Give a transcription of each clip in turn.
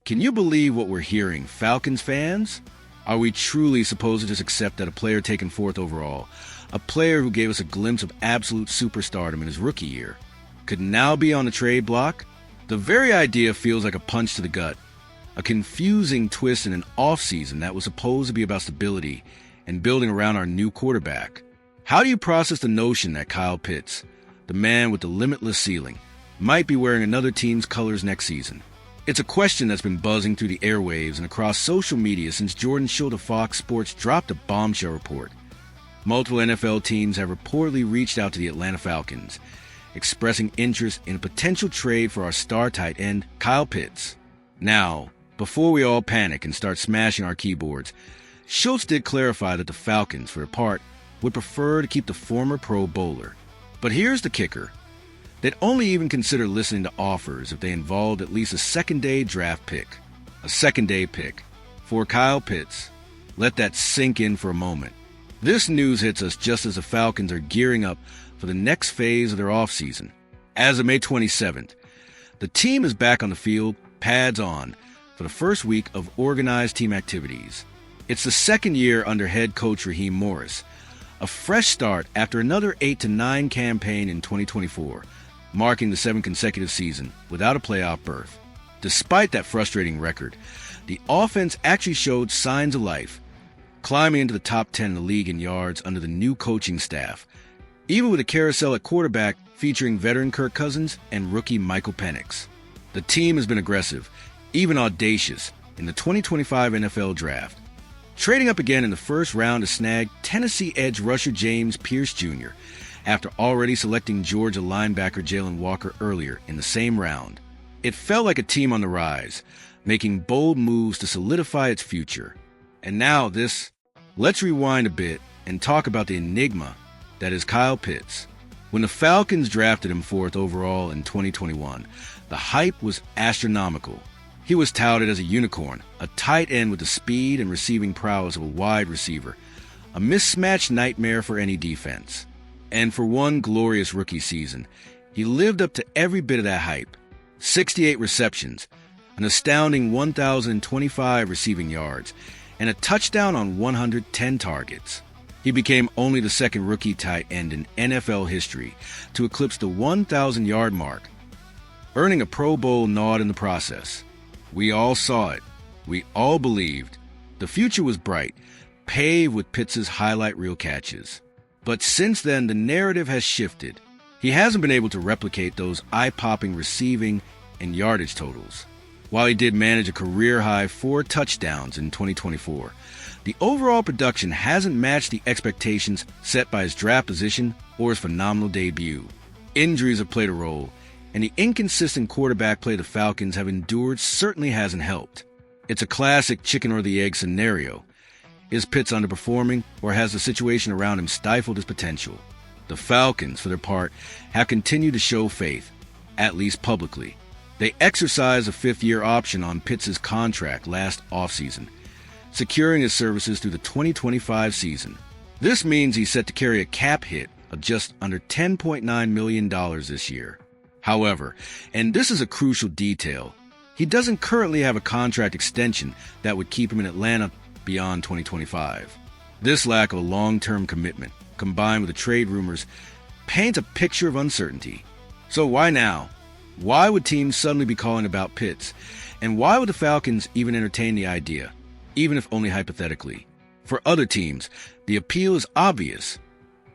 Can you believe what we're hearing, Falcons fans? Are we truly supposed to just accept that a player taken fourth overall, a player who gave us a glimpse of absolute superstardom in his rookie year, could now be on the trade block? The very idea feels like a punch to the gut, a confusing twist in an offseason that was supposed to be about stability and building around our new quarterback. How do you process the notion that Kyle Pitts, the man with the limitless ceiling, might be wearing another team's colors next season? It's a question that's been buzzing through the airwaves and across social media since Jordan Schultz of Fox Sports dropped a bombshell report. Multiple NFL teams have reportedly reached out to the Atlanta Falcons, expressing interest in a potential trade for our star tight end, Kyle Pitts. Now, before we all panic and start smashing our keyboards, Schultz did clarify that the Falcons, for their part, would prefer to keep the former Pro Bowler. But here's the kicker. They'd only even consider listening to offers if they involved at least a second-day draft pick. A second-day pick for Kyle Pitts. Let that sink in for a moment. This news hits us just as the Falcons are gearing up for the next phase of their offseason. As of May 27th, the team is back on the field, pads on, for the first week of organized team activities. It's the second year under head coach Raheem Morris, a fresh start after another 8-9 campaign in 2024, marking the 7th consecutive season without a playoff berth. Despite that frustrating record, the offense actually showed signs of life, climbing into the top 10 in the league in yards under the new coaching staff, even with a carousel at quarterback featuring veteran Kirk Cousins and rookie Michael Penix. The team has been aggressive, even audacious, in the 2025 NFL Draft, trading up again in the first round to snag Tennessee edge rusher James Pierce Jr., after already selecting Georgia linebacker Jalen Walker earlier in the same round. It felt like a team on the rise, making bold moves to solidify its future. And now this. Let's rewind a bit and talk about the enigma that is Kyle Pitts. When the Falcons drafted him fourth overall in 2021, the hype was astronomical. He was touted as a unicorn, a tight end with the speed and receiving prowess of a wide receiver, a mismatched nightmare for any defense. And for one glorious rookie season, he lived up to every bit of that hype. 68 receptions, an astounding 1,025 receiving yards, and a touchdown on 110 targets. He became only the second rookie tight end in NFL history to eclipse the 1,000-yard mark, earning a Pro Bowl nod in the process. We all saw it. We all believed. The future was bright, paved with Pitts' highlight reel catches. But since then, the narrative has shifted. He hasn't been able to replicate those eye-popping receiving and yardage totals. While he did manage a career-high 4 touchdowns in 2024, the overall production hasn't matched the expectations set by his draft position or his phenomenal debut. Injuries have played a role, and the inconsistent quarterback play the Falcons have endured certainly hasn't helped. It's a classic chicken or the egg scenario. Is Pitts underperforming, or has the situation around him stifled his potential? The Falcons, for their part, have continued to show faith, at least publicly. They exercised a 5th-year option on Pitts' contract last offseason, securing his services through the 2025 season. This means he's set to carry a cap hit of just under $10.9 million this year. However, and this is a crucial detail, he doesn't currently have a contract extension that would keep him in Atlanta beyond 2025. This lack of a long-term commitment, combined with the trade rumors, paints a picture of uncertainty. So why now? Why would teams suddenly be calling about Pitts? And why would the Falcons even entertain the idea, even if only hypothetically? For other teams, the appeal is obvious.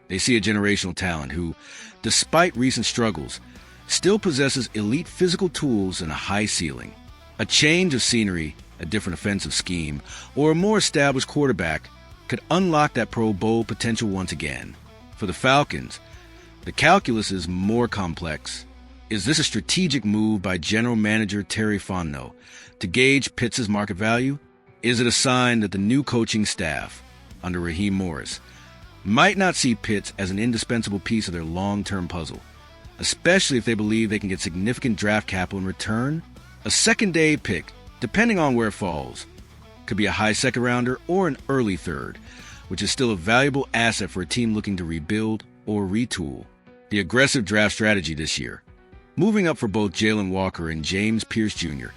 They see a generational talent who, despite recent struggles, still possesses elite physical tools and a high ceiling. A change of scenery, a different offensive scheme, or a more established quarterback could unlock that Pro Bowl potential once again. For the Falcons, the calculus is more complex. Is this a strategic move by General Manager Terry Fontenot to gauge Pitts' market value? Is it a sign that the new coaching staff, under Raheem Morris, might not see Pitts as an indispensable piece of their long-term puzzle, especially if they believe they can get significant draft capital in return? A second-day pick, depending on where it falls, could be a high second-rounder or an early third, which is still a valuable asset for a team looking to rebuild or retool. The aggressive draft strategy this year, moving up for both Jalen Walker and James Pierce Jr.,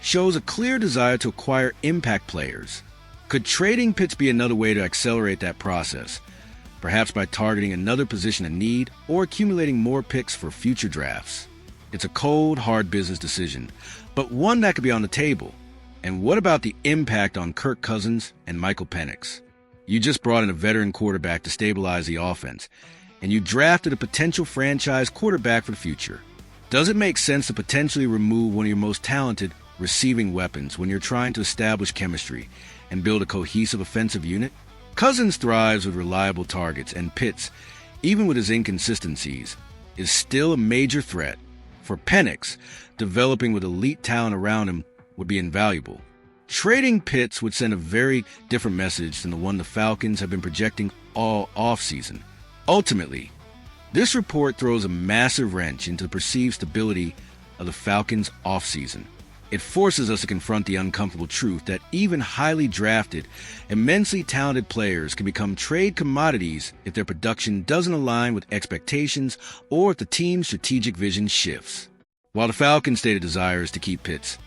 shows a clear desire to acquire impact players. Could trading Pitts be another way to accelerate that process? Perhaps by targeting another position of need or accumulating more picks for future drafts. It's a cold, hard business decision, but one that could be on the table. And what about the impact on Kirk Cousins and Michael Penix? You just brought in a veteran quarterback to stabilize the offense, and you drafted a potential franchise quarterback for the future. Does it make sense to potentially remove one of your most talented receiving weapons when you're trying to establish chemistry and build a cohesive offensive unit? Cousins thrives with reliable targets, and Pitts, even with his inconsistencies, is still a major threat. For Penix, developing with elite talent around him would be invaluable. Trading Pitts would send a very different message than the one the Falcons have been projecting all offseason. Ultimately, this report throws a massive wrench into the perceived stability of the Falcons' offseason. It forces us to confront the uncomfortable truth that even highly drafted, immensely talented players can become trade commodities if their production doesn't align with expectations or if the team's strategic vision shifts. While the Falcons' stated desire is to keep Pitts,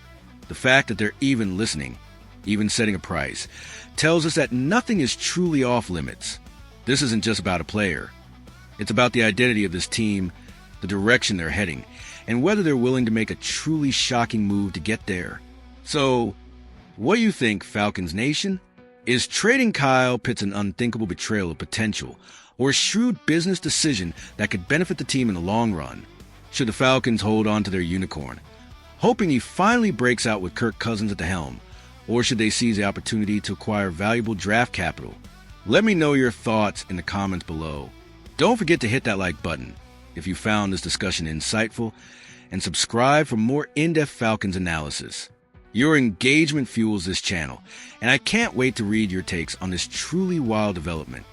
the fact that they're even listening, even setting a price, tells us that nothing is truly off limits. This isn't just about a player. It's about the identity of this team, the direction they're heading, and whether they're willing to make a truly shocking move to get there. So, what do you think, Falcons Nation? Is trading Kyle Pitts an unthinkable betrayal of potential, or a shrewd business decision that could benefit the team in the long run? Should the Falcons hold on to their unicorn, hoping he finally breaks out with Kirk Cousins at the helm, or should they seize the opportunity to acquire valuable draft capital? Let me know your thoughts in the comments below. Don't forget to hit that like button if you found this discussion insightful, and subscribe for more in-depth Falcons analysis. Your engagement fuels this channel, and I can't wait to read your takes on this truly wild development.